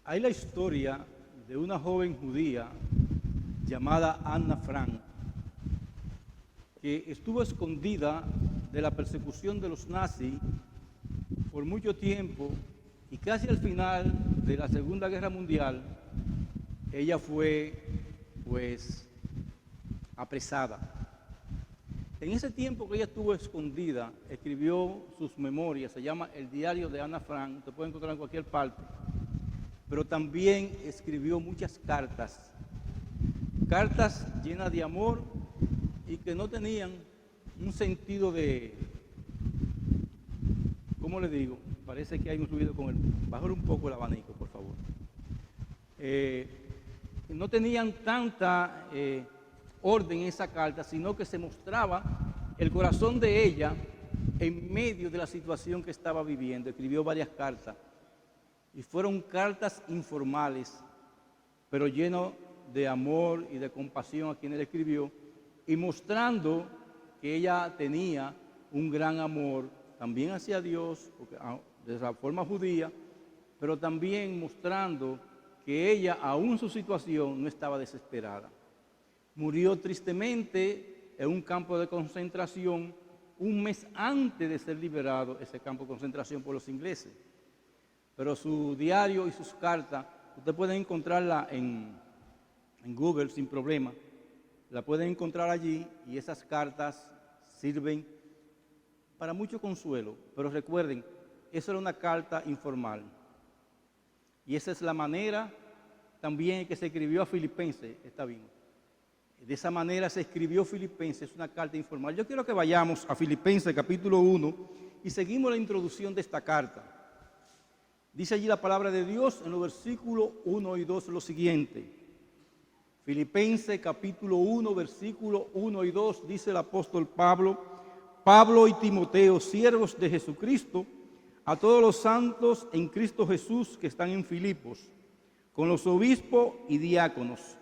Hay la historia de una joven judía llamada Anna Frank, que estuvo escondida de la persecución de los nazis por mucho tiempo y casi al final de la Segunda Guerra Mundial, ella fue apresada. En ese tiempo que ella estuvo escondida, escribió sus memorias, se llama El Diario de Anna Frank, se puede encontrar en cualquier parte, pero también escribió muchas cartas llenas de amor y que no tenían un sentido de, ¿cómo le digo? Parece que hay un ruido con el, bajar un poco el abanico, por favor. No tenían tanta orden en esa carta, sino que se mostraba el corazón de ella en medio de la situación que estaba viviendo. Escribió varias cartas y fueron cartas informales, pero llenas de amor y de compasión a quien él escribió, y mostrando que ella tenía un gran amor también hacia Dios, de la forma judía, pero también mostrando que ella, aún su situación, no estaba desesperada. Murió tristemente en un campo de concentración un mes antes de ser liberado ese campo de concentración por los ingleses. Pero su diario y sus cartas, usted puede encontrarla en Google sin problema. La pueden encontrar allí y esas cartas sirven para mucho consuelo. Pero recuerden, eso era una carta informal. Y esa es la manera también que se escribió a Filipenses, está bien. De esa manera se escribió Filipenses, es una carta informal. Yo quiero que vayamos a Filipenses capítulo 1 y seguimos la introducción de esta carta. Dice allí la palabra de Dios en los versículos 1 y 2 lo siguiente. Filipenses capítulo 1, versículos 1 y 2, dice el apóstol Pablo y Timoteo, siervos de Jesucristo, a todos los santos en Cristo Jesús que están en Filipos, con los obispos y diáconos.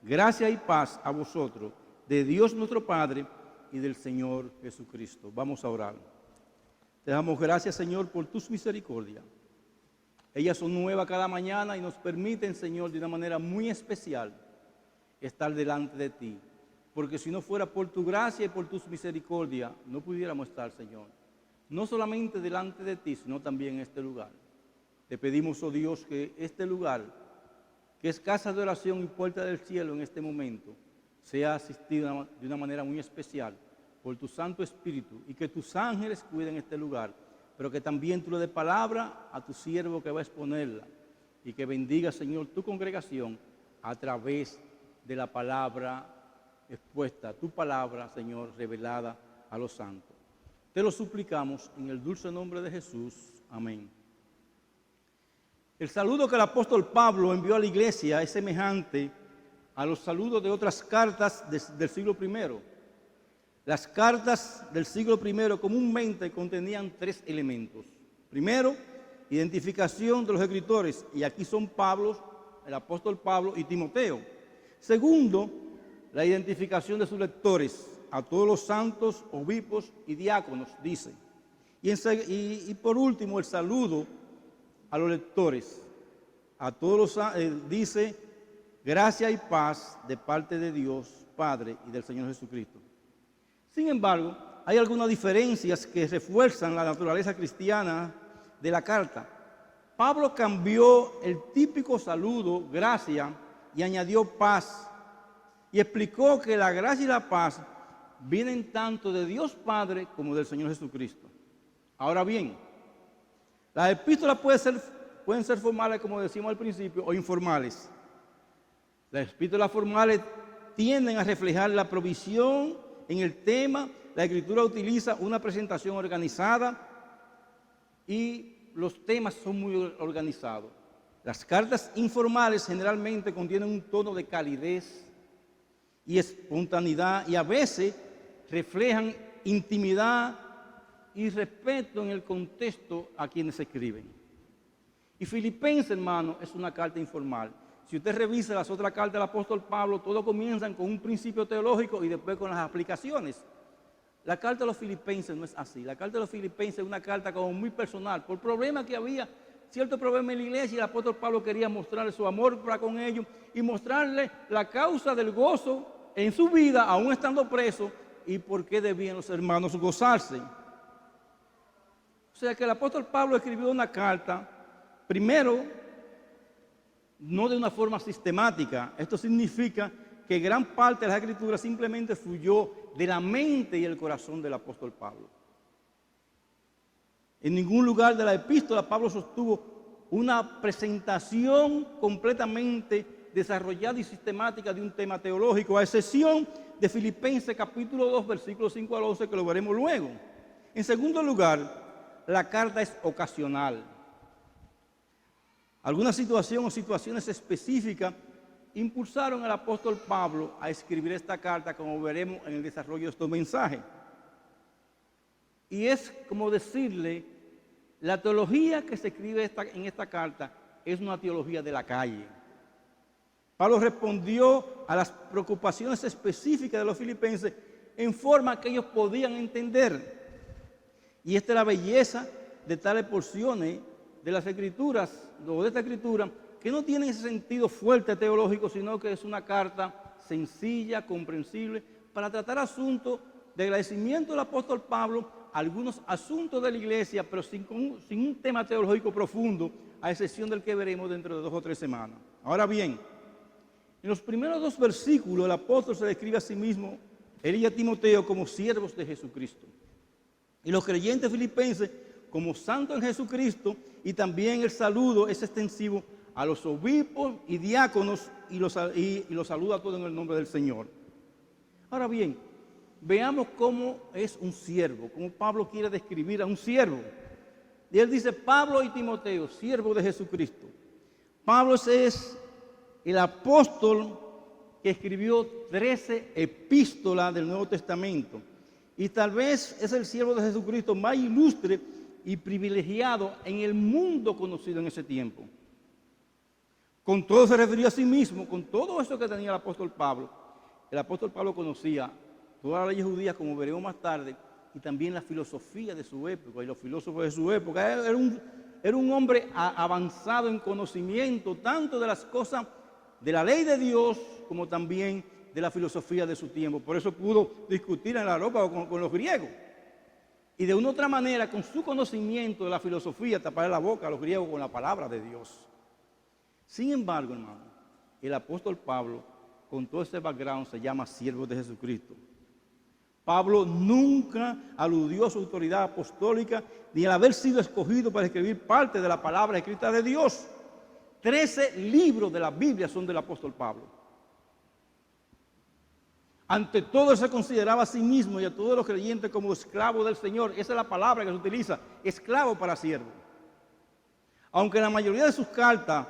Gracia y paz a vosotros, de Dios nuestro Padre y del Señor Jesucristo. Vamos a orar. Te damos gracias, Señor, por tus misericordias. Ellas son nuevas cada mañana y nos permiten, Señor, de una manera muy especial estar delante de ti. Porque si no fuera por tu gracia y por tus misericordias, no pudiéramos estar, Señor. No solamente delante de ti, sino también en este lugar. Te pedimos, oh Dios, que este lugar, que es casa de oración y puerta del cielo en este momento, sea asistido de una manera muy especial por tu Santo Espíritu y que tus ángeles cuiden este lugar, pero que también tú le des palabra a tu siervo que va a exponerla y que bendiga, Señor, tu congregación a través de la palabra expuesta, tu palabra, Señor, revelada a los santos. Te lo suplicamos en el dulce nombre de Jesús. Amén. El saludo que el apóstol Pablo envió a la iglesia es semejante a los saludos de otras cartas del siglo I. Las cartas del siglo I comúnmente contenían tres elementos. Primero, identificación de los escritores, y aquí son Pablo, el apóstol Pablo y Timoteo. Segundo, la identificación de sus lectores, a todos los santos, obispos y diáconos, dice. Y por último, el saludo a los lectores, a todos los, dice, gracia y paz de parte de Dios Padre y del Señor Jesucristo. Sin embargo, hay algunas diferencias que refuerzan la naturaleza cristiana de la carta. Pablo cambió el típico saludo, gracia, y añadió paz, y explicó que la gracia y la paz vienen tanto de Dios Padre como del Señor Jesucristo. Ahora bien, las epístolas pueden ser formales, como decimos al principio, o informales. Las epístolas formales tienden a reflejar la provisión en el tema. La Escritura utiliza una presentación organizada y los temas son muy organizados. Las cartas informales generalmente contienen un tono de calidez y espontaneidad y a veces reflejan intimidad y respeto en el contexto a quienes escriben. Y Filipenses, hermano, es una carta informal. Si usted revisa las otras cartas del apóstol Pablo, todos comienzan con un principio teológico y después con las aplicaciones. La carta de los Filipenses no es así. La carta de los Filipenses es una carta como muy personal, por problemas que había cierto problema en la iglesia y el apóstol Pablo quería mostrarle su amor para con ellos y mostrarle la causa del gozo en su vida, aún estando preso, y por qué debían los hermanos gozarse. O sea que el apóstol Pablo escribió una carta, primero, no de una forma sistemática. Esto significa que gran parte de las escrituras simplemente fluyó de la mente y el corazón del apóstol Pablo. En ningún lugar de la epístola Pablo sostuvo una presentación completamente desarrollada y sistemática de un tema teológico, a excepción de Filipenses capítulo 2, versículos 5 al 11, que lo veremos luego. En segundo lugar, la carta es ocasional. Alguna situación o situaciones específicas impulsaron al apóstol Pablo a escribir esta carta, como veremos en el desarrollo de estos mensajes. Y es como decirle, la teología que se escribe en esta carta es una teología de la calle. Pablo respondió a las preocupaciones específicas de los filipenses en forma que ellos podían entender. Y esta es la belleza de tales porciones de las escrituras, o de esta escritura, que no tiene ese sentido fuerte teológico, sino que es una carta sencilla, comprensible, para tratar asuntos de agradecimiento del apóstol Pablo, algunos asuntos de la iglesia, pero sin un tema teológico profundo, a excepción del que veremos dentro de 2 o 3 semanas. Ahora bien, en los primeros 2 versículos el apóstol se describe a sí mismo, él y a Timoteo, como siervos de Jesucristo. Y los creyentes filipenses como santos en Jesucristo, y también el saludo es extensivo a los obispos y diáconos, y los saluda a todos en el nombre del Señor. Ahora bien, veamos cómo es un siervo, cómo Pablo quiere describir a un siervo. Y él dice, Pablo y Timoteo, siervos de Jesucristo. Pablo es el apóstol que escribió 13 epístolas del Nuevo Testamento. Y tal vez es el siervo de Jesucristo más ilustre y privilegiado en el mundo conocido en ese tiempo. Con todo se refería a sí mismo, con todo eso que tenía el apóstol Pablo. El apóstol Pablo conocía todas las leyes judías, como veremos más tarde, y también la filosofía de su época y los filósofos de su época. Era un hombre avanzado en conocimiento, tanto de las cosas de la ley de Dios, como también de la filosofía de su tiempo. Por eso pudo discutir en la Europa con los griegos. Y de una u otra manera, con su conocimiento de la filosofía, tapar la boca a los griegos con la palabra de Dios. Sin embargo, hermano, el apóstol Pablo, con todo ese background, se llama siervo de Jesucristo. Pablo nunca aludió a su autoridad apostólica ni al haber sido escogido para escribir parte de la palabra escrita de Dios. 13 libros de la Biblia son del apóstol Pablo. Ante todo, él se consideraba a sí mismo y a todos los creyentes como esclavo del Señor. Esa es la palabra que se utiliza, esclavo para siervo. Aunque en la mayoría de sus cartas,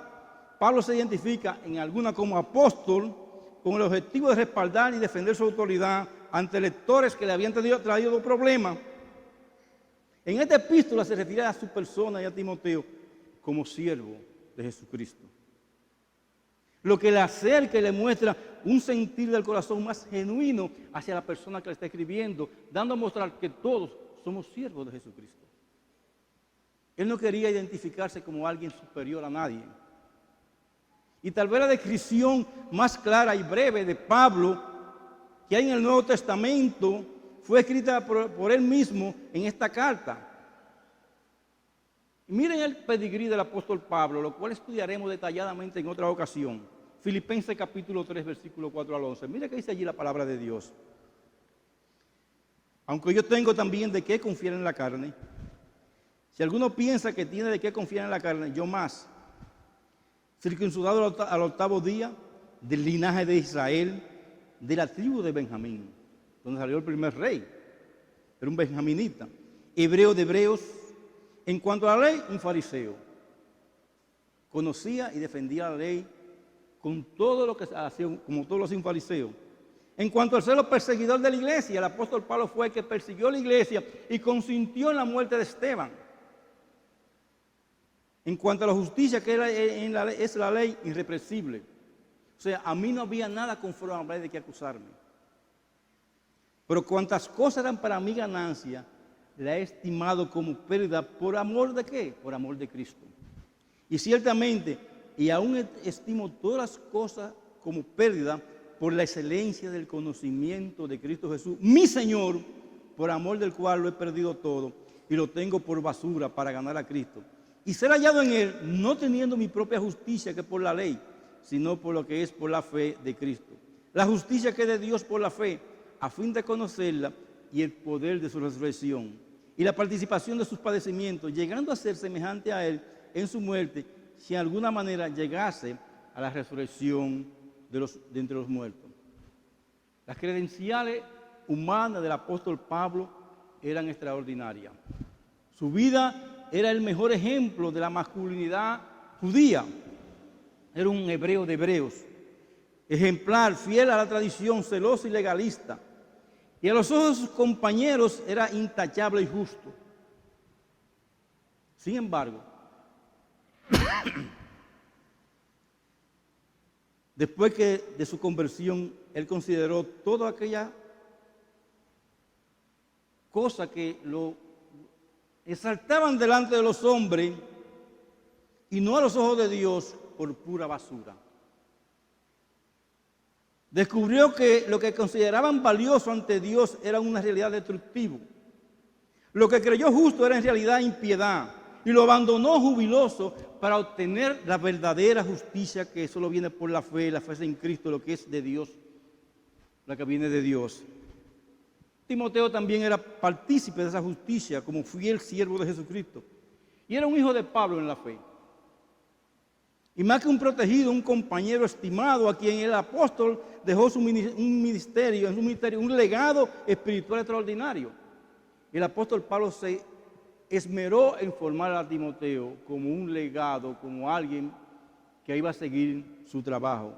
Pablo se identifica en alguna como apóstol, con el objetivo de respaldar y defender su autoridad ante lectores que le habían traído problemas. En esta epístola se refiere a su persona y a Timoteo como siervo de Jesucristo. Lo que le acerca y le muestra un sentir del corazón más genuino hacia la persona que le está escribiendo, dando a mostrar que todos somos siervos de Jesucristo. Él no quería identificarse como alguien superior a nadie. Y tal vez la descripción más clara y breve de Pablo que hay en el Nuevo Testamento fue escrita por él mismo en esta carta. Y miren el pedigrí del apóstol Pablo, lo cual estudiaremos detalladamente en otra ocasión. Filipenses capítulo 3, versículo 4 al 11. Mira que dice allí la palabra de Dios. Aunque yo tengo también de qué confiar en la carne. Si alguno piensa que tiene de qué confiar en la carne, yo más. Circuncidado al 8º día, del linaje de Israel, de la tribu de Benjamín, donde salió el primer rey. Era un benjaminita. Hebreo de hebreos. En cuanto a la ley, un fariseo. Conocía y defendía la ley con todo lo que hacía, como todos los fariseos. En cuanto al celo perseguidor de la iglesia, el apóstol Pablo fue el que persiguió la iglesia y consintió en la muerte de Esteban. En cuanto a la justicia, que es la ley irrepresible. O sea, a mí no había nada conforme a la ley de que acusarme. Pero cuantas cosas eran para mi ganancia, la he estimado como pérdida. ¿Por amor de qué? Por amor de Cristo. Y ciertamente, y aún estimo todas las cosas como pérdida por la excelencia del conocimiento de Cristo Jesús, mi Señor, por amor del cual lo he perdido todo y lo tengo por basura para ganar a Cristo. Y ser hallado en Él, no teniendo mi propia justicia que por la ley, sino por lo que es por la fe de Cristo. La justicia que es de Dios por la fe, a fin de conocerla y el poder de su resurrección y la participación de sus padecimientos, llegando a ser semejante a Él en su muerte, si de alguna manera llegase a la resurrección de entre los muertos. Las credenciales humanas del apóstol Pablo eran extraordinarias. Su vida era el mejor ejemplo de la masculinidad judía. Era un hebreo de hebreos, ejemplar, fiel a la tradición, celoso y legalista. Y a los ojos de sus compañeros era intachable y justo. Sin embargo, después de su conversión, él consideró toda aquella cosa que lo exaltaban delante de los hombres y no a los ojos de Dios por pura basura. Descubrió que lo que consideraban valioso ante Dios era una realidad destructiva. Lo que creyó justo era en realidad impiedad. Y lo abandonó jubiloso para obtener la verdadera justicia que solo viene por la fe en Cristo, lo que es de Dios, la que viene de Dios. Timoteo también era partícipe de esa justicia como fiel siervo de Jesucristo. Y era un hijo de Pablo en la fe. Y más que un protegido, un compañero estimado a quien el apóstol dejó un ministerio, un legado espiritual extraordinario. El apóstol Pablo se esmeró en formar a Timoteo como un legado, como alguien que iba a seguir su trabajo.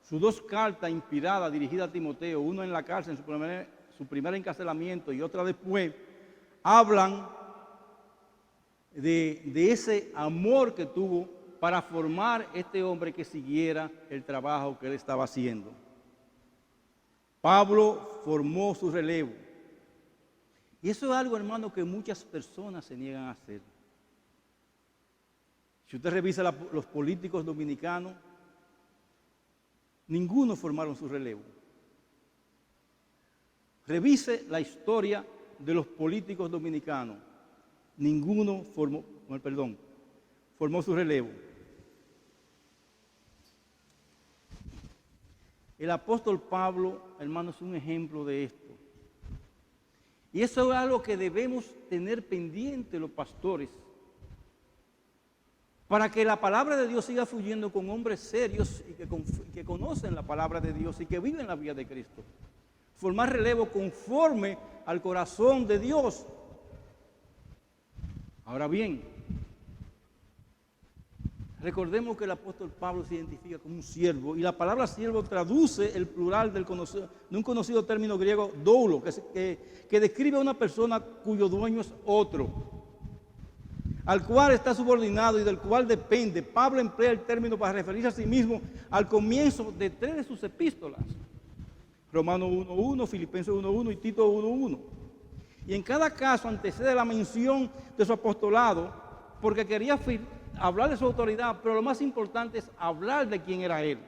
Sus dos cartas inspiradas dirigidas a Timoteo, una en la cárcel, en su primer encarcelamiento y otra después, hablan de ese amor que tuvo para formar este hombre que siguiera el trabajo que él estaba haciendo. Pablo formó su relevo. Y eso es algo, hermano, que muchas personas se niegan a hacer. Si usted revisa los políticos dominicanos, ninguno formaron su relevo. Revise la historia de los políticos dominicanos. Ninguno formó su relevo. El apóstol Pablo, hermano, es un ejemplo de esto. Y eso es algo que debemos tener pendiente los pastores, para que la palabra de Dios siga fluyendo con hombres serios y que conocen la palabra de Dios y que viven la vida de Cristo. Formar relevo conforme al corazón de Dios. Ahora bien, recordemos que el apóstol Pablo se identifica como un siervo, y la palabra siervo traduce el plural de un conocido término griego, doulo, que describe a una persona cuyo dueño es otro, al cual está subordinado y del cual depende. Pablo emplea el término para referirse a sí mismo al comienzo de 3 de sus epístolas: Romanos 1:1, Filipenses 1:1 y Tito 1:1. Y en cada caso antecede la mención de su apostolado, porque quería hablar de su autoridad, pero lo más importante es hablar de quién era él.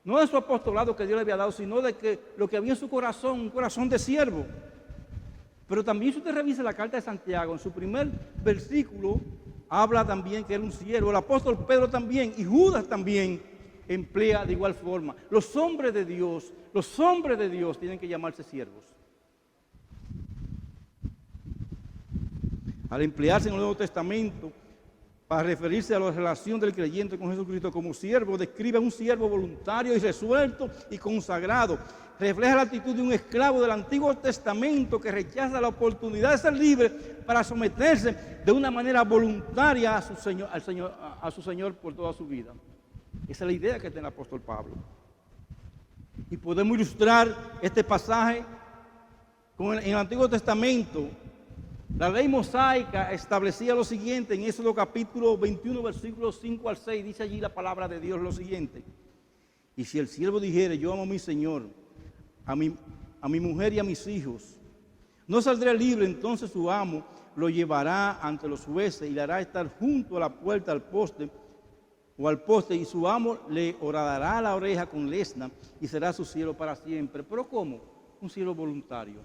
No de su apostolado que Dios le había dado, sino de que lo que había en su corazón, un corazón de siervo. Pero también, si usted revisa la carta de Santiago, en su primer versículo habla también que era un siervo. El apóstol Pedro también, y Judas también emplea de igual forma. Los hombres de Dios tienen que llamarse siervos. Al emplearse en el Nuevo Testamento para referirse a la relación del creyente con Jesucristo como siervo, describe a un siervo voluntario y resuelto y consagrado. Refleja la actitud de un esclavo del Antiguo Testamento que rechaza la oportunidad de ser libre para someterse de una manera voluntaria a su Señor por toda su vida. Esa es la idea que tiene el apóstol Pablo. Y podemos ilustrar este pasaje en el Antiguo Testamento. La ley mosaica establecía lo siguiente: en Éxodo capítulo 21, versículos 5 al 6, dice allí la palabra de Dios lo siguiente: y si el siervo dijere, yo amo a mi Señor, a mi mujer y a mis hijos, no saldré libre entonces su amo lo llevará ante los jueces y le hará estar junto a la puerta al poste, y su amo le horadará la oreja con lesna y será su siervo para siempre. ¿Pero cómo? Un siervo voluntario.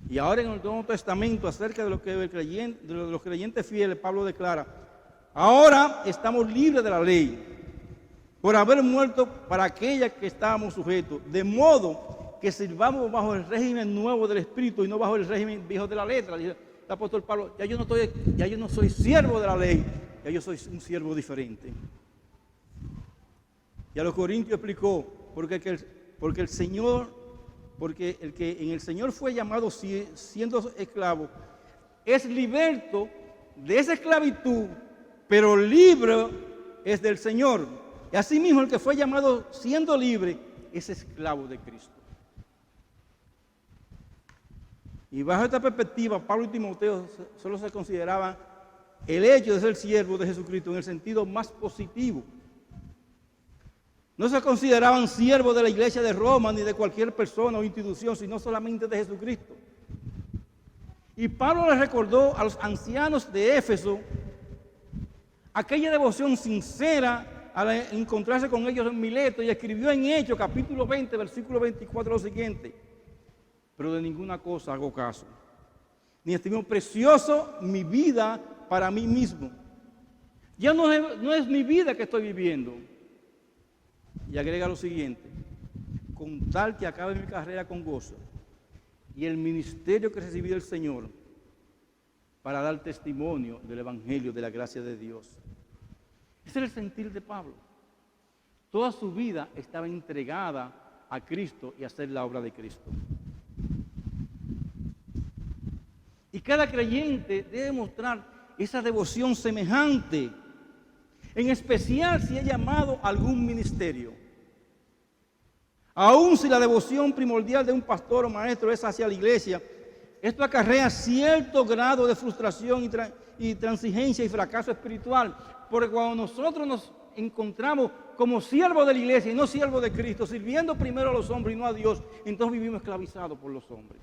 Y ahora en el Nuevo Testamento, acerca de lo que de los creyentes fieles, Pablo declara: ahora estamos libres de la ley, por haber muerto para aquella que estábamos sujetos, de modo que sirvamos bajo el régimen nuevo del Espíritu y no bajo el régimen viejo de la letra. Dice el apóstol Pablo: ya yo no soy siervo de la ley, ya yo soy un siervo diferente. Y a los Corintios explicó: porque el que en el Señor fue llamado siendo esclavo, es liberto de esa esclavitud, pero libre es del Señor. Y asimismo el que fue llamado siendo libre es esclavo de Cristo. Y bajo esta perspectiva, Pablo y Timoteo solo se consideraban el hecho de ser siervos de Jesucristo en el sentido más positivo. No se consideraban siervos de la iglesia de Roma ni de cualquier persona o institución, sino solamente de Jesucristo. Y Pablo les recordó a los ancianos de Éfeso aquella devoción sincera al encontrarse con ellos en Mileto, y escribió en Hechos capítulo 20, versículo 24 lo siguiente: pero de ninguna cosa hago caso, ni estimo precioso mi vida para mí mismo. Ya no es mi vida que estoy viviendo. Y agrega lo siguiente: con tal que acabe mi carrera con gozo y el ministerio que recibí del Señor para dar testimonio del Evangelio de la gracia de Dios. Ese era el sentir de Pablo. Toda su vida estaba entregada a Cristo y a hacer la obra de Cristo. Y cada creyente debe mostrar esa devoción semejante, en especial si es llamado a algún ministerio. Aun si la devoción primordial de un pastor o maestro es hacia la iglesia, esto acarrea cierto grado de frustración y transigencia y fracaso espiritual, porque cuando nosotros nos encontramos como siervos de la iglesia y no siervos de Cristo, sirviendo primero a los hombres y no a Dios, entonces vivimos esclavizados por los hombres.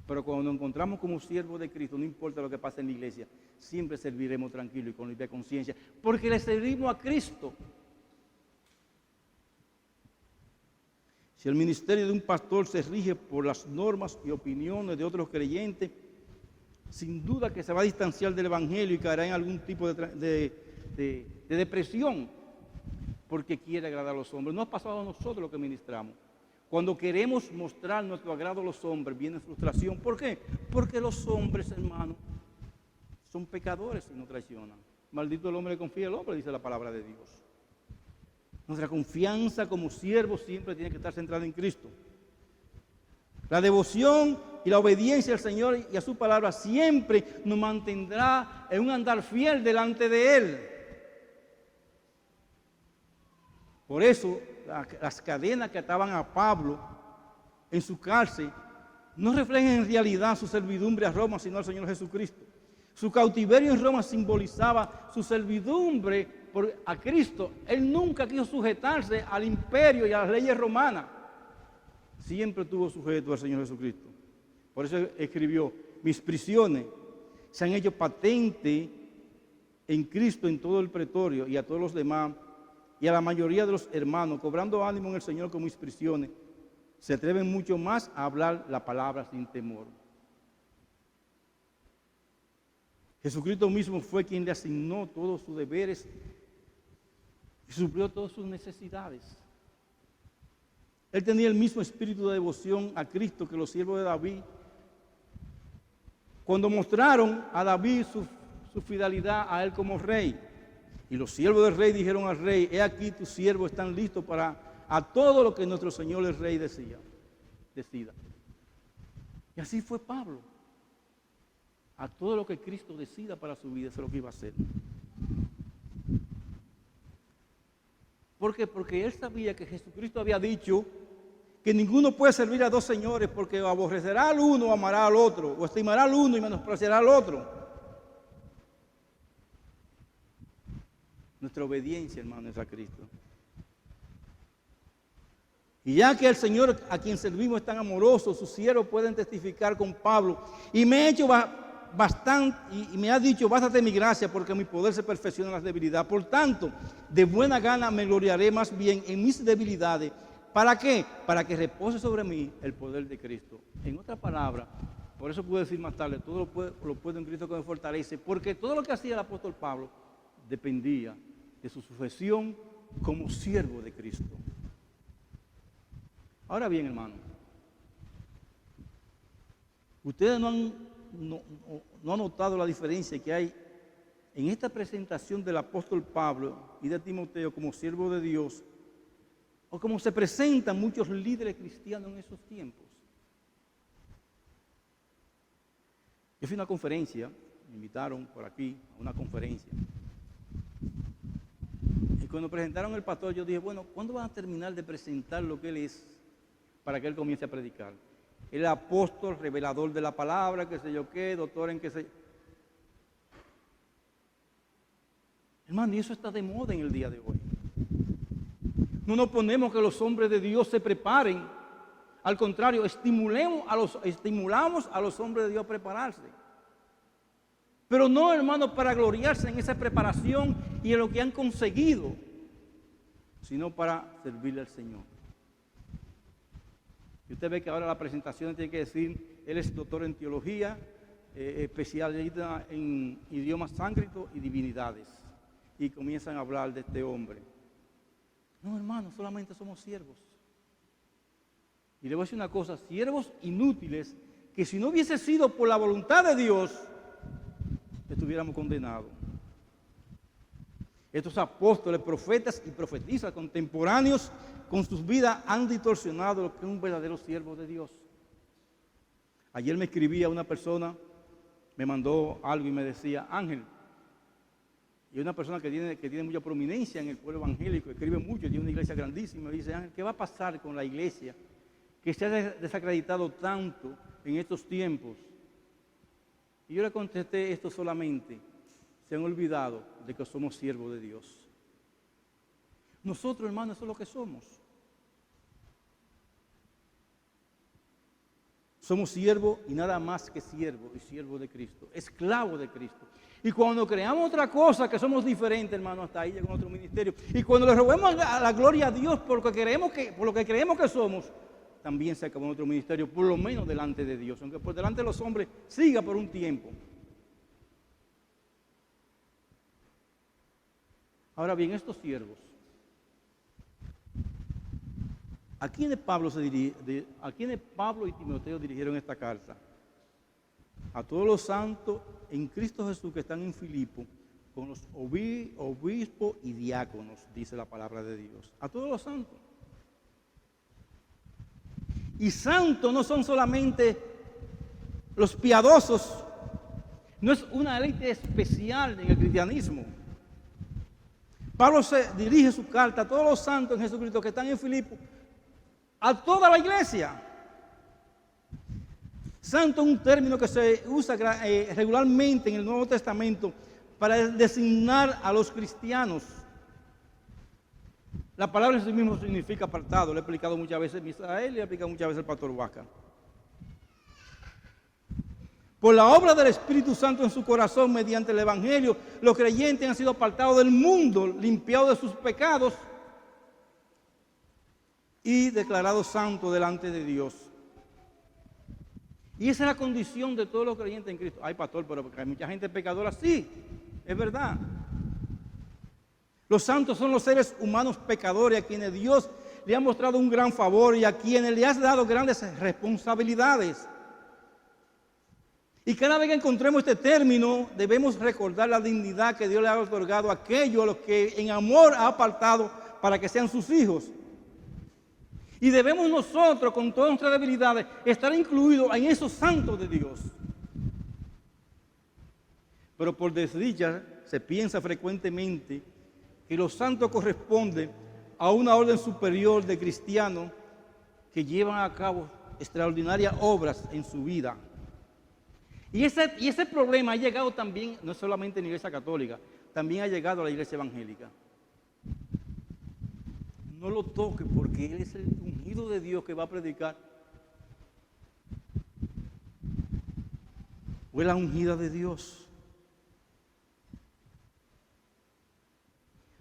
Pero cuando nos encontramos como siervos de Cristo, no importa lo que pase en la iglesia, siempre serviremos tranquilo y con limpia conciencia, porque le servimos a Cristo. Si el ministerio de un pastor se rige por las normas y opiniones de otros creyentes, sin duda que se va a distanciar del Evangelio y caerá en algún tipo de depresión, porque quiere agradar a los hombres. No ha pasado a nosotros lo que ministramos. Cuando queremos mostrar nuestro agrado a los hombres, viene frustración. ¿Por qué? Porque los hombres, hermanos, son pecadores y no traicionan. Maldito el hombre que confía en el hombre, dice la palabra de Dios. Nuestra confianza como siervos siempre tiene que estar centrada en Cristo. La devoción y la obediencia al Señor y a su palabra siempre nos mantendrá en un andar fiel delante de Él. Por eso, las cadenas que ataban a Pablo en su cárcel no reflejan en realidad su servidumbre a Roma, sino al Señor Jesucristo. Su cautiverio en Roma simbolizaba su servidumbre a Cristo. Él nunca quiso sujetarse al imperio y a las leyes romanas. Siempre estuvo sujeto al Señor Jesucristo. Por eso escribió: mis prisiones se han hecho patente en Cristo en todo el pretorio, y a todos los demás y a la mayoría de los hermanos, cobrando ánimo en el Señor con mis prisiones, se atreven mucho más a hablar la palabra sin temor. Jesucristo mismo fue quien le asignó todos sus deberes y suplió todas sus necesidades. Él tenía el mismo espíritu de devoción a Cristo que los siervos de David, cuando mostraron a David su fidelidad a él como rey. Y los siervos del rey dijeron al rey: he aquí tus siervos están listos para a todo lo que nuestro Señor el rey decida. Y así fue Pablo. A todo lo que Cristo decida para su vida, eso es lo que iba a hacer. ¿Por qué? Porque él sabía que Jesucristo había dicho que ninguno puede servir a dos señores, porque aborrecerá al uno o amará al otro, o estimará al uno y menospreciará al otro. Nuestra obediencia, hermano, es a Cristo. Y ya que el Señor a quien servimos es tan amoroso, sus siervos pueden testificar con Pablo. Y me ha hecho bastante, y me ha dicho, bástate mi gracia, porque mi poder se perfecciona en las debilidades. Por tanto, de buena gana me gloriaré más bien en mis debilidades. ¿Para qué? Para que repose sobre mí el poder de Cristo. En otras palabras, por eso puedo decir más tarde, todo lo puedo en Cristo que me fortalece, porque todo lo que hacía el apóstol Pablo dependía de su sujeción como siervo de Cristo. Ahora bien, hermano, ustedes no han notado la diferencia que hay en esta presentación del apóstol Pablo y de Timoteo como siervo de Dios, o como se presentan muchos líderes cristianos en esos tiempos. Yo fui a una conferencia, me invitaron por aquí a una conferencia. Y cuando presentaron al pastor, yo dije, bueno, ¿cuándo van a terminar de presentar lo que él es para que él comience a predicar? El apóstol, revelador de la palabra, qué sé yo qué, doctor en qué sé yo. Hermano, y eso está de moda en el día de hoy. No nos ponemos que los hombres de Dios se preparen. Al contrario, estimulamos a los hombres de Dios a prepararse. Pero no, hermano, para gloriarse en esa preparación y en lo que han conseguido, sino para servirle al Señor. Y usted ve que ahora la presentación tiene que decir, él es doctor en teología, especialista en idiomas sánscritos y divinidades. Y comienzan a hablar de este hombre. No, hermano, solamente somos siervos. Y le voy a decir una cosa, siervos inútiles, que si no hubiese sido por la voluntad de Dios, estuviéramos condenados. Estos apóstoles, profetas y profetisas contemporáneos, con sus vidas han distorsionado lo que es un verdadero siervo de Dios. Ayer me escribía una persona, me mandó algo y me decía, Ángel, y una persona que tiene mucha prominencia en el pueblo evangélico, escribe mucho, tiene una iglesia grandísima, me dice, Ángel, ¿qué va a pasar con la iglesia que se ha desacreditado tanto en estos tiempos? Y yo le contesté esto solamente, se han olvidado de que somos siervos de Dios. Nosotros, hermanos, eso es lo que somos. Somos siervos y nada más que siervos, y siervos de Cristo, esclavos de Cristo. Y cuando creamos otra cosa que somos diferentes, hermano, hasta ahí llega nuestro ministerio. Y cuando le robemos la gloria a Dios por lo que creemos que somos, también se acabó nuestro ministerio, por lo menos delante de Dios, aunque por delante de los hombres siga por un tiempo. Ahora bien, estos siervos, ¿a quiénes Pablo y Timoteo dirigieron esta carta? A todos los santos en Cristo Jesús que están en Filipo, con los obispos y diáconos, dice la palabra de Dios. A todos los santos. Y santos no son solamente los piadosos, no es una élite especial en el cristianismo. Pablo se dirige su carta a todos los santos en Jesucristo que están en Filipo, a toda la iglesia. Santo es un término que se usa regularmente en el Nuevo Testamento para designar a los cristianos. La palabra en sí mismo significa apartado. Lo he explicado muchas veces en Israel y lo he explicado muchas veces el pastor Huáscar. Por la obra del Espíritu Santo en su corazón mediante el Evangelio, los creyentes han sido apartados del mundo, limpiados de sus pecados y declarados santos delante de Dios. Y esa es la condición de todos los creyentes en Cristo. Ay, pastor, pero hay mucha gente pecadora. Sí, es verdad. Los santos son los seres humanos pecadores a quienes Dios le ha mostrado un gran favor y a quienes le ha dado grandes responsabilidades. Y cada vez que encontremos este término, debemos recordar la dignidad que Dios le ha otorgado a aquellos a los que en amor ha apartado para que sean sus hijos. Y debemos nosotros, con todas nuestras debilidades, estar incluidos en esos santos de Dios. Pero por desdicha, se piensa frecuentemente que los santos corresponden a una orden superior de cristianos que llevan a cabo extraordinarias obras en su vida. Y ese problema ha llegado también, no solamente en la Iglesia Católica, también ha llegado a la Iglesia Evangélica. No lo toque porque Él es el ungido ungido de Dios que va a predicar? ¿O es la ungida de Dios?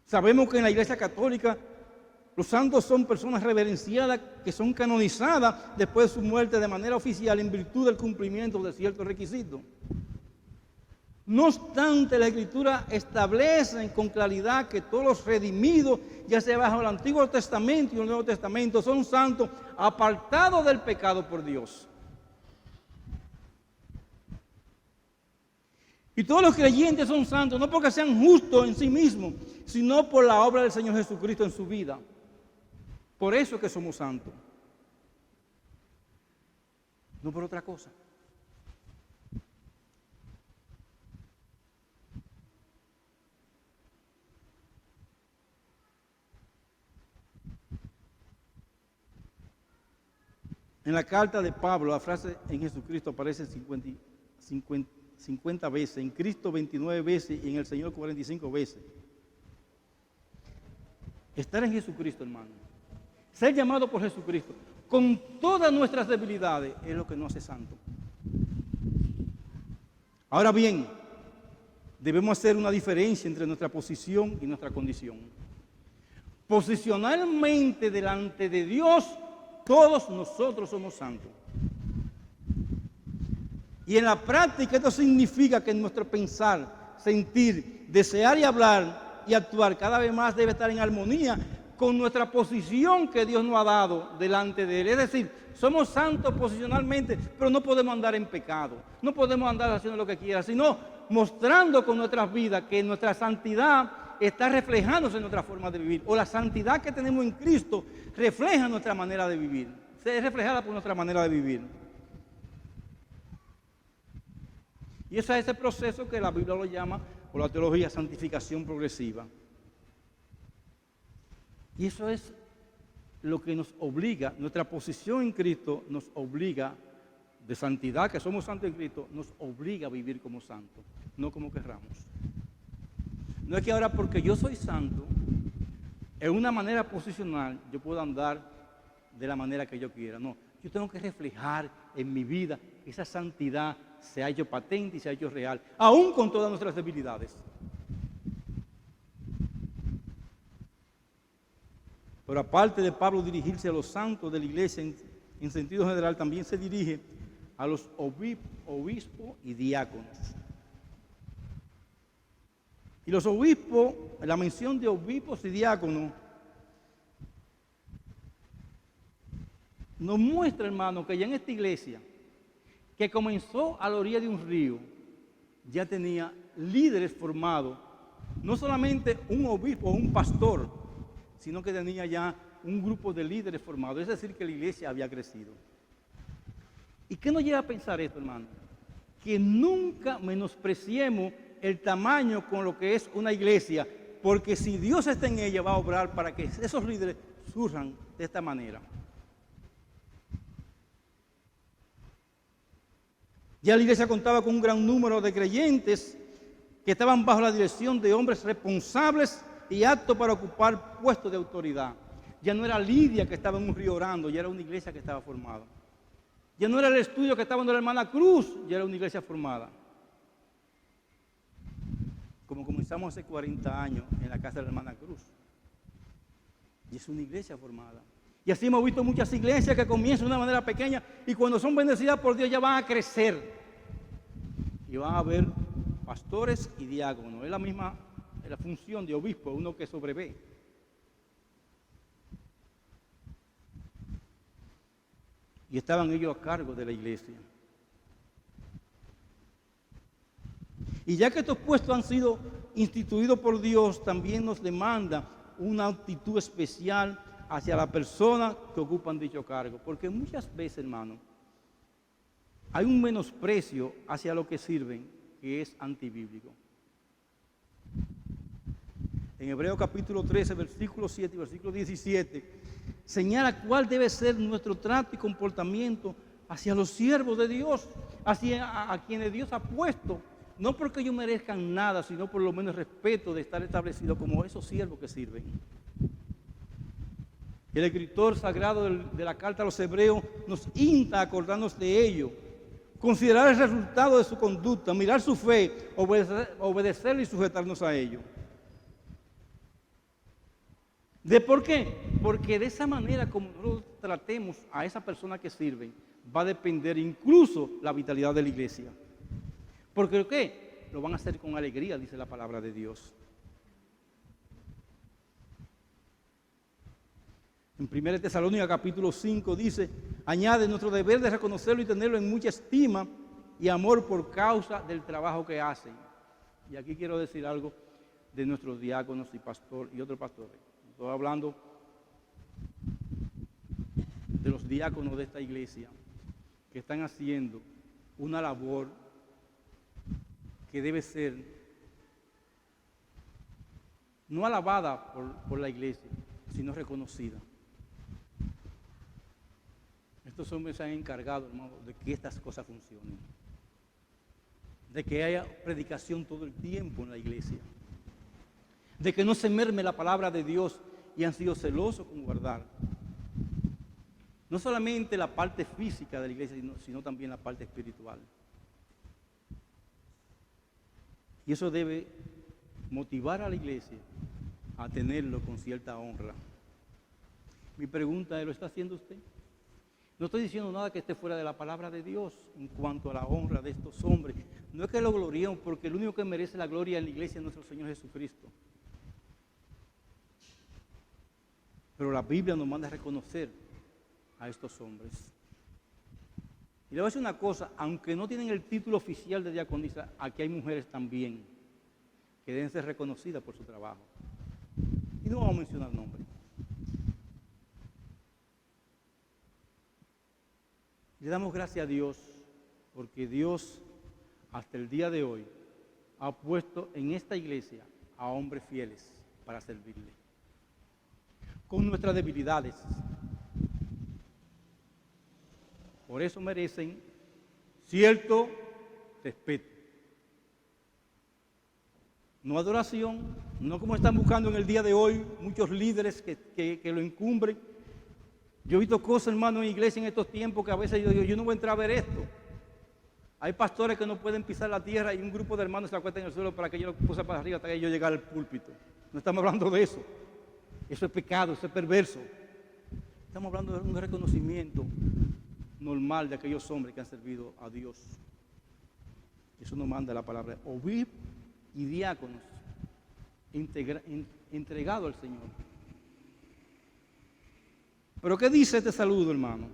Sabemos que en la Iglesia Católica los santos son personas reverenciadas que son canonizadas después de su muerte de manera oficial en virtud del cumplimiento de ciertos requisitos. No obstante, la Escritura establece con claridad que todos los redimidos, ya sea bajo el Antiguo Testamento y el Nuevo Testamento, son santos apartados del pecado por Dios. Y todos los creyentes son santos, no porque sean justos en sí mismos, sino por la obra del Señor Jesucristo en su vida. Por eso es que somos santos. No por otra cosa. En la carta de Pablo, la frase en Jesucristo aparece 50 veces, en Cristo 29 veces y en el Señor 45 veces. Estar en Jesucristo, hermano, ser llamado por Jesucristo, con todas nuestras debilidades, es lo que nos hace santo. Ahora bien, debemos hacer una diferencia entre nuestra posición y nuestra condición. Posicionalmente delante de Dios, todos nosotros somos santos. Y en la práctica esto significa que nuestro pensar, sentir, desear y hablar y actuar cada vez más debe estar en armonía con nuestra posición que Dios nos ha dado delante de Él. Es decir, somos santos posicionalmente, pero no podemos andar en pecado. No podemos andar haciendo lo que quiera, sino mostrando con nuestras vidas que nuestra santidad está reflejándose en nuestra forma de vivir. O la santidad que tenemos en Cristo refleja nuestra manera de vivir. Es reflejada por nuestra manera de vivir. Y ese es ese proceso que la Biblia lo llama, por la teología, santificación progresiva. Y eso es lo que nos obliga, nuestra posición en Cristo nos obliga, de santidad, que somos santos en Cristo, nos obliga a vivir como santos, no como querramos. No es que ahora porque yo soy santo, en una manera posicional, yo puedo andar de la manera que yo quiera. No, yo tengo que reflejar en mi vida que esa santidad se ha hecho patente y se ha hecho real, aún con todas nuestras debilidades. Pero aparte de Pablo dirigirse a los santos de la iglesia en sentido general, también se dirige a los obispos y diáconos. Y los obispos, la mención de obispos y diáconos, nos muestra, hermano, que ya en esta iglesia, que comenzó a la orilla de un río, ya tenía líderes formados, no solamente un obispo o un pastor, sino que tenía ya un grupo de líderes formados, es decir, que la iglesia había crecido. ¿Y qué nos lleva a pensar esto, hermano? Que nunca menospreciemos el tamaño con lo que es una iglesia, porque si Dios está en ella, va a obrar para que esos líderes surjan de esta manera. Ya la iglesia contaba con un gran número de creyentes que estaban bajo la dirección de hombres responsables y aptos para ocupar puestos de autoridad. Ya no era Lidia que estaba en un río orando, ya era una iglesia que estaba formada. Ya no era el estudio que estaba en la hermana Cruz, ya era una iglesia formada. Como comenzamos hace 40 años en la casa de la hermana Cruz. Y es una iglesia formada. Y así hemos visto muchas iglesias que comienzan de una manera pequeña y cuando son bendecidas por Dios ya van a crecer. Y van a haber pastores y diáconos. Es la misma la función de obispo, uno que sobrevé. Y estaban ellos a cargo de la iglesia. Y ya que estos puestos han sido instituidos por Dios, también nos demanda una actitud especial hacia la persona que ocupan dicho cargo. Porque muchas veces, hermano, hay un menosprecio hacia lo que sirven que es antibíblico. En Hebreos capítulo 13, versículo 7 y versículo 17, señala cuál debe ser nuestro trato y comportamiento hacia los siervos de Dios, hacia a quienes Dios ha puesto, no porque ellos merezcan nada, sino por lo menos respeto de estar establecidos como esos siervos que sirven. El escritor sagrado de la carta a los hebreos nos insta a acordarnos de ello, considerar el resultado de su conducta, mirar su fe, obedecerle y sujetarnos a ello. ¿De por qué? Porque de esa manera como nosotros tratemos a esa persona que sirve, va a depender incluso la vitalidad de la iglesia. Porque ¿qué? Lo van a hacer con alegría, dice la palabra de Dios. En 1 Tesalónicas capítulo 5 dice, añade nuestro deber de reconocerlo y tenerlo en mucha estima y amor por causa del trabajo que hacen. Y aquí quiero decir algo de nuestros diáconos y otros pastores. Estoy hablando de los diáconos de esta iglesia que están haciendo una labor que debe ser no alabada por la iglesia, sino reconocida. Estos hombres se han encargado, hermano, de que estas cosas funcionen, de que haya predicación todo el tiempo en la iglesia, de que no se merme la palabra de Dios y han sido celosos con guardar no solamente la parte física de la iglesia, sino también la parte espiritual. Y eso debe motivar a la iglesia a tenerlo con cierta honra. Mi pregunta es, ¿lo está haciendo usted? No estoy diciendo nada que esté fuera de la palabra de Dios en cuanto a la honra de estos hombres. No es que lo gloriemos, porque el único que merece la gloria en la iglesia es nuestro Señor Jesucristo. Pero la Biblia nos manda a reconocer a estos hombres. Y le voy a decir una cosa, aunque no tienen el título oficial de diaconisa, aquí hay mujeres también que deben ser reconocidas por su trabajo. Y no vamos a mencionar nombres. Le damos gracias a Dios porque Dios hasta el día de hoy ha puesto en esta iglesia a hombres fieles para servirle. Con nuestras debilidades. Por eso merecen cierto respeto. No adoración, no como están buscando en el día de hoy muchos líderes que lo encumbren. Yo he visto cosas, hermano, en iglesia en estos tiempos que a veces yo digo, yo no voy a entrar a ver esto. Hay pastores que no pueden pisar la tierra y un grupo de hermanos se acuestan en el suelo para que yo lo puse para arriba hasta que yo llegara al púlpito. No estamos hablando de eso. Eso es pecado, eso es perverso. Estamos hablando de un reconocimiento normal de aquellos hombres que han servido a Dios. Eso nos manda la palabra. Obispos y diáconos entregados al Señor. Pero ¿qué dice este saludo, hermano?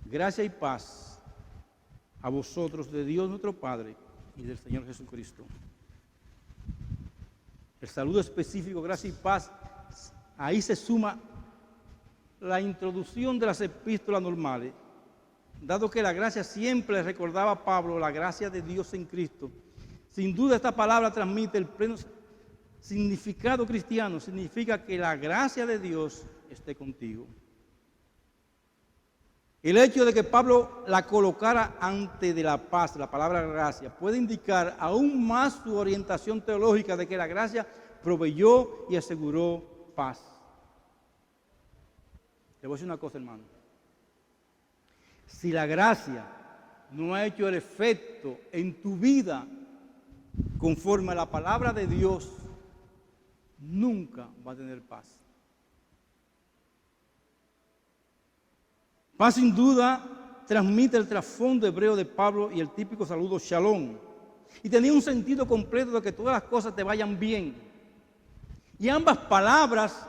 Gracia y paz a vosotros de Dios nuestro Padre y del Señor Jesucristo. El saludo específico, gracia y paz, ahí se suma la introducción de las epístolas normales, dado que la gracia siempre recordaba a Pablo la gracia de Dios en Cristo. Sin duda esta palabra transmite el pleno significado cristiano, significa que la gracia de Dios esté contigo. El hecho de que Pablo la colocara antes de la paz, la palabra gracia, puede indicar aún más su orientación teológica de que la gracia proveyó y aseguró paz. Le voy a decir una cosa, hermano. Si la gracia no ha hecho el efecto en tu vida conforme a la palabra de Dios, nunca va a tener paz. Paz sin duda transmite el trasfondo hebreo de Pablo y el típico saludo shalom. Y tenía un sentido completo de que todas las cosas te vayan bien. Y ambas palabras,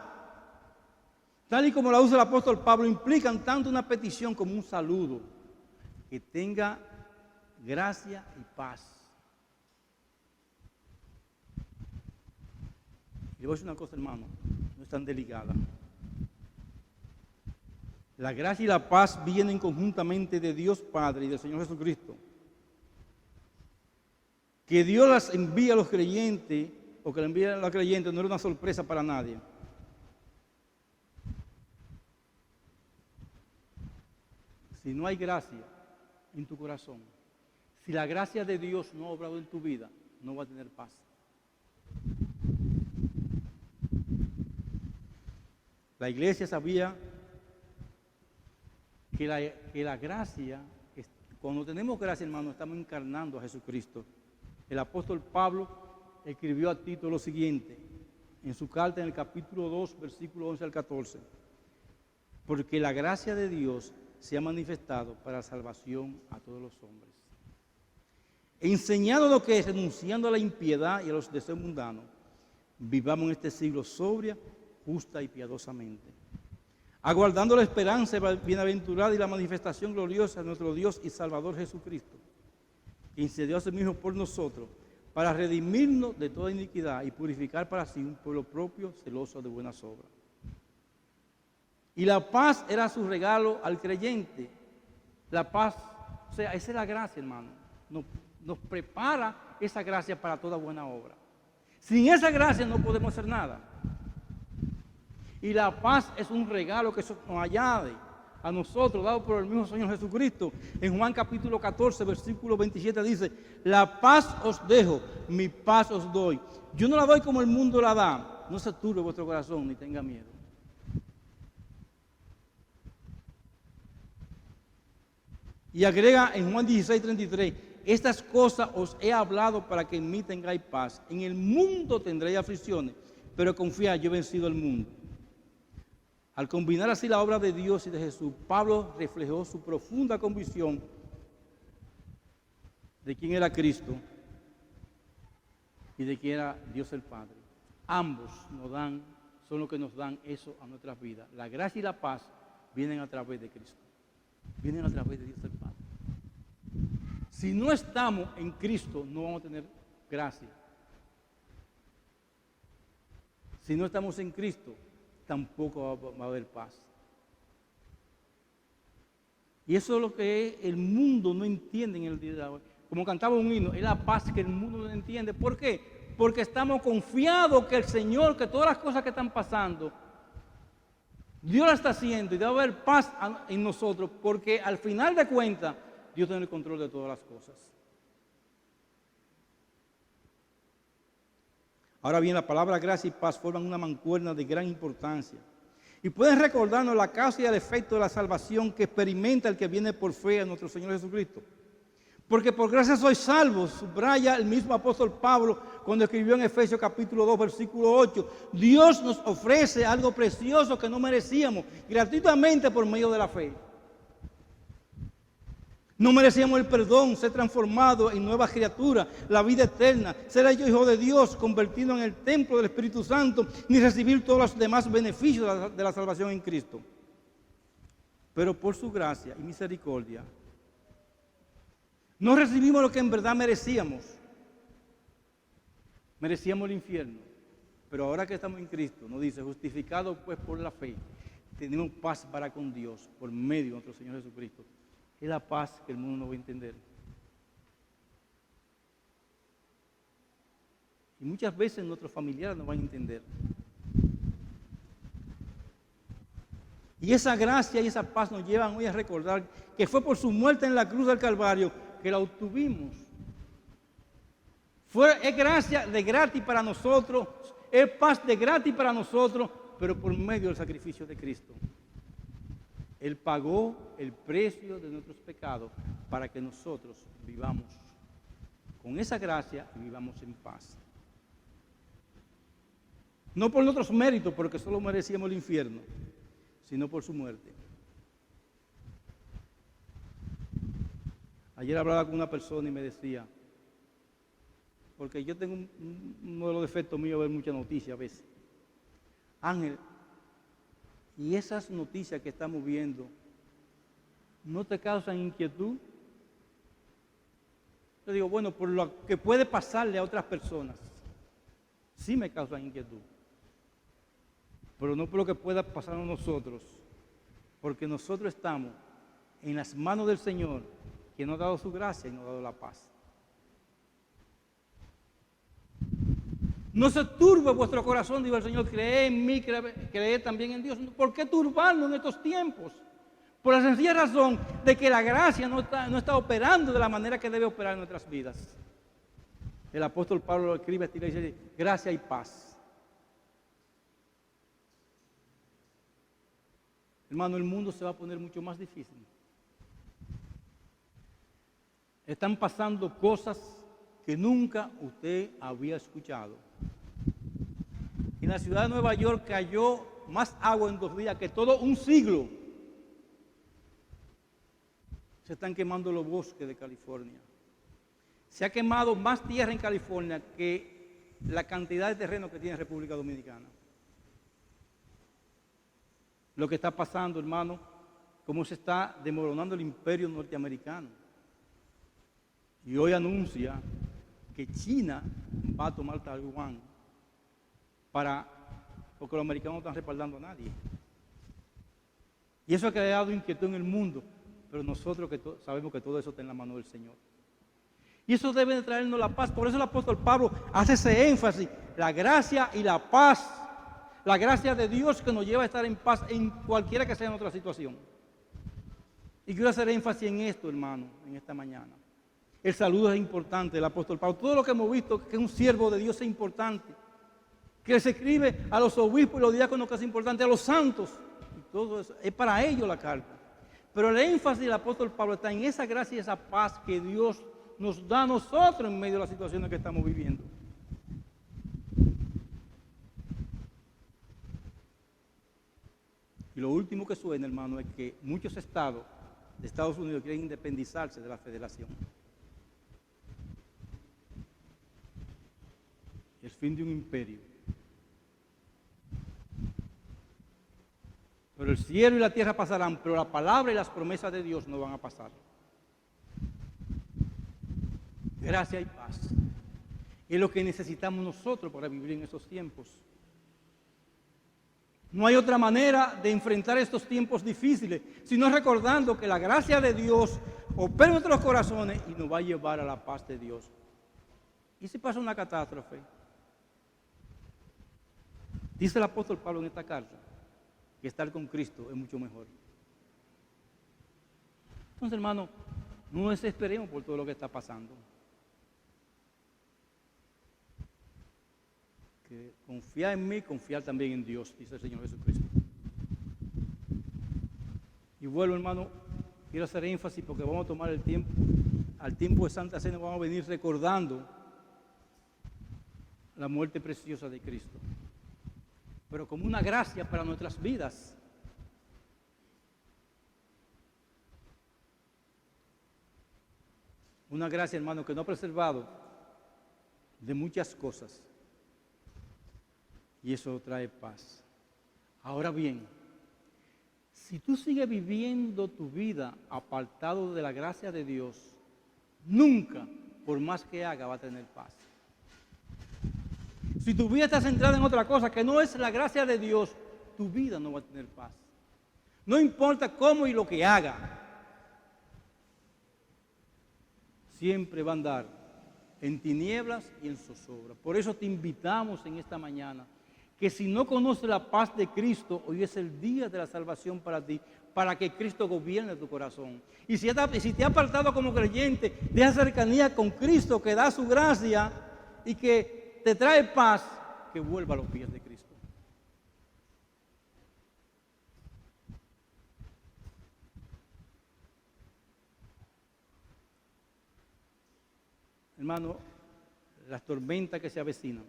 tal y como la usa el apóstol Pablo, implican tanto una petición como un saludo. Que tenga gracia y paz. Y le voy a decir una cosa, hermano, no están desligadas. La gracia y la paz vienen conjuntamente de Dios Padre y del Señor Jesucristo. Que Dios las envía a los creyentes, o que le envía a los creyentes, no era una sorpresa para nadie. Si no hay gracia en tu corazón, si la gracia de Dios no ha obrado en tu vida, no vas a tener paz. La iglesia sabía que la gracia, cuando tenemos gracia, hermano, estamos encarnando a Jesucristo. El apóstol Pablo escribió a Tito lo siguiente, en su carta en el capítulo 2, versículo 11 al 14. Porque la gracia de Dios se ha manifestado para salvación a todos los hombres. Enseñando lo que es, renunciando a la impiedad y a los deseos mundanos, vivamos en este siglo sobria, justa y piadosamente, aguardando la esperanza bienaventurada y la manifestación gloriosa de nuestro Dios y Salvador Jesucristo, quien se dio a sí mismo por nosotros, para redimirnos de toda iniquidad y purificar para sí un pueblo propio, celoso de buenas obras. Y la paz era su regalo al creyente. La paz, o sea, esa es la gracia, hermano. Nos prepara esa gracia para toda buena obra. Sin esa gracia no podemos hacer nada. Y la paz es un regalo que nos añade a nosotros, dado por el mismo Señor Jesucristo. En Juan capítulo 14, versículo 27 dice, la paz os dejo, mi paz os doy. Yo no la doy como el mundo la da. No se turbe vuestro corazón ni tenga miedo. Y agrega en Juan 16, 33, estas cosas os he hablado para que en mí tengáis paz. En el mundo tendréis aflicciones, pero confiad, yo he vencido el mundo. Al combinar así la obra de Dios y de Jesús, Pablo reflejó su profunda convicción de quién era Cristo y de quién era Dios el Padre. Ambos son los que nos dan eso a nuestras vidas. La gracia y la paz vienen a través de Cristo. Vienen a través de Dios el Padre. Si no estamos en Cristo, no vamos a tener gracia. Si no estamos en Cristo, tampoco va a haber paz. Y eso es lo que el mundo no entiende en el día de hoy. Como cantaba un himno, es la paz que el mundo no entiende. ¿Por qué? Porque estamos confiados que el Señor, que todas las cosas que están pasando, Dios la está haciendo y debe haber paz en nosotros, porque al final de cuentas, Dios tiene el control de todas las cosas. Ahora bien, la palabra gracia y paz forman una mancuerna de gran importancia. Y pueden recordarnos la causa y el efecto de la salvación que experimenta el que viene por fe a nuestro Señor Jesucristo. Porque por gracia sois salvos, subraya el mismo apóstol Pablo cuando escribió en Efesios capítulo 2, versículo 8. Dios nos ofrece algo precioso que no merecíamos, gratuitamente por medio de la fe. No merecíamos el perdón, ser transformado en nueva criatura, la vida eterna, ser hecho hijo de Dios, convertido en el templo del Espíritu Santo, ni recibir todos los demás beneficios de la salvación en Cristo. Pero por su gracia y misericordia, no recibimos lo que en verdad merecíamos. Merecíamos el infierno. Pero ahora que estamos en Cristo, nos dice, justificados pues por la fe, tenemos paz para con Dios por medio de nuestro Señor Jesucristo. Es la paz que el mundo no va a entender. Y muchas veces nuestros familiares no van a entender. Y esa gracia y esa paz nos llevan hoy a recordar que fue por su muerte en la cruz del Calvario que la obtuvimos. Es gracia de gratis para nosotros, es paz de gratis para nosotros, pero por medio del sacrificio de Cristo. Él pagó el precio de nuestros pecados para que nosotros vivamos con esa gracia y vivamos en paz. No por nuestros méritos, porque solo merecíamos el infierno, sino por su muerte. Ayer hablaba con una persona y me decía, porque yo tengo uno de los defectos míos de ver muchas noticias a veces. Ángel, y esas noticias que estamos viendo, ¿no te causan inquietud? Yo digo, bueno, por lo que puede pasarle a otras personas, sí me causan inquietud. Pero no por lo que pueda pasar a nosotros, porque nosotros estamos en las manos del Señor, que nos ha dado su gracia y nos ha dado la paz. No se turbe vuestro corazón, dijo el Señor, creed en mí, creed también en Dios. ¿Por qué turbarnos en estos tiempos? Por la sencilla razón de que la gracia no está operando de la manera que debe operar en nuestras vidas. El apóstol Pablo lo escribe y dice, gracia y paz. hermano, el mundo se va a poner mucho más difícil. Están pasando cosas que nunca usted había escuchado. En la ciudad de Nueva York cayó más agua en 2 días que todo un siglo. Se están quemando los bosques de California. Se ha quemado más tierra en California que la cantidad de terreno que tiene República Dominicana. Lo que está pasando, hermano, cómo se está desmoronando el imperio norteamericano. Y hoy anuncia que China va a tomar Taiwán porque los americanos no están respaldando a nadie. Y eso ha creado inquietud en el mundo, pero nosotros sabemos que todo eso está en la mano del Señor. Y eso debe de traernos la paz. Por eso el apóstol Pablo hace ese énfasis, la gracia y la paz. La gracia de Dios que nos lleva a estar en paz en cualquiera que sea nuestra situación. Y quiero hacer énfasis en esto, hermano, en esta mañana. El saludo es importante del apóstol Pablo. Todo lo que hemos visto que un siervo de Dios es importante. Que se escribe a los obispos y los diáconos que es importante, a los santos. Y todo eso. Es para ellos la carta. Pero el énfasis del apóstol Pablo está en esa gracia y esa paz que Dios nos da a nosotros en medio de las situaciones que estamos viviendo. Y lo último que suena, hermano, es que muchos estados de Estados Unidos quieren independizarse de la federación. El fin de un imperio. Pero el cielo y la tierra pasarán, pero la palabra y las promesas de Dios no van a pasar. Gracia y paz. Es lo que necesitamos nosotros para vivir en esos tiempos. No hay otra manera de enfrentar estos tiempos difíciles, sino recordando que la gracia de Dios opera en nuestros corazones y nos va a llevar a la paz de Dios. ¿Y si pasa una catástrofe? Dice el apóstol Pablo en esta carta que estar con Cristo es mucho mejor. Entonces, hermano, no nos desesperemos por todo lo que está pasando. Que confiar en mí, confiar también en Dios, dice el Señor Jesucristo. Y vuelvo, hermano, quiero hacer énfasis porque vamos a tomar el tiempo, al tiempo de Santa Cena vamos a venir recordando la muerte preciosa de Cristo. Pero como una gracia para nuestras vidas. Una gracia, hermano, que nos ha preservado de muchas cosas. Y eso trae paz. Ahora bien, si tú sigues viviendo tu vida apartado de la gracia de Dios, nunca, por más que haga, va a tener paz. Si tu vida está centrada en otra cosa que no es la gracia de Dios, tu vida no va a tener paz. No importa cómo y lo que haga, siempre va a andar en tinieblas y en zozobra. Por eso te invitamos en esta mañana, que si no conoces la paz de Cristo, hoy es el día de la salvación para ti, para que Cristo gobierne tu corazón. Y si te ha apartado como creyente de esa cercanía con Cristo que da su gracia y que te trae paz, que vuelva a los pies de Cristo. Hermano, las tormentas que se avecinan,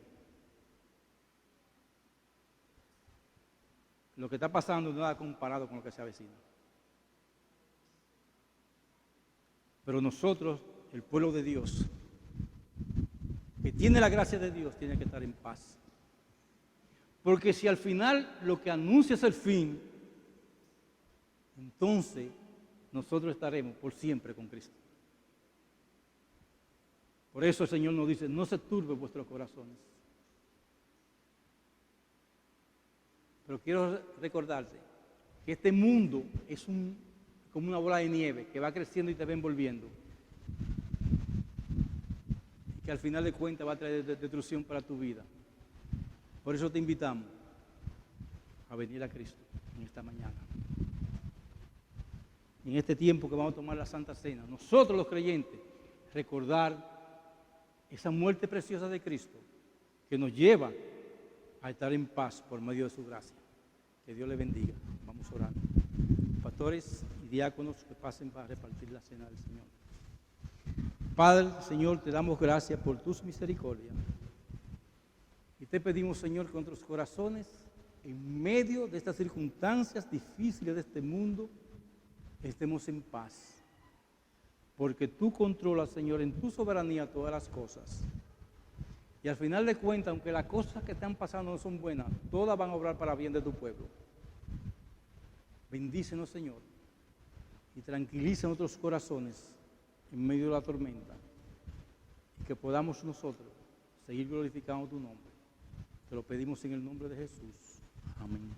lo que está pasando no es nada comparado con lo que se avecina. Pero nosotros, el pueblo de Dios, que tiene la gracia de Dios, tiene que estar en paz. Porque si al final lo que anuncia es el fin, entonces nosotros estaremos por siempre con Cristo. Por eso el Señor nos dice, no se turben vuestros corazones. Pero quiero recordarte que este mundo es como una bola de nieve que va creciendo y te va envolviendo. Y que al final de cuentas va a traer destrucción para tu vida. Por eso te invitamos a venir a Cristo en esta mañana. En este tiempo que vamos a tomar la Santa Cena, nosotros los creyentes, recordar esa muerte preciosa de Cristo que nos lleva a estar en paz por medio de su gracia. Que Dios le bendiga. Vamos a orar. pastores y diáconos que pasen para repartir la cena del Señor. Padre, Señor, te damos gracias por tus misericordias. Y te pedimos, Señor, que nuestros corazones, en medio de estas circunstancias difíciles de este mundo, estemos en paz. Porque tú controlas, Señor, en tu soberanía todas las cosas. Y al final de cuentas, aunque las cosas que están pasando no son buenas, todas van a obrar para bien de tu pueblo. Bendícenos, Señor, y tranquiliza nuestros corazones en medio de la tormenta, y que podamos nosotros seguir glorificando tu nombre. Te lo pedimos en el nombre de Jesús. Amén.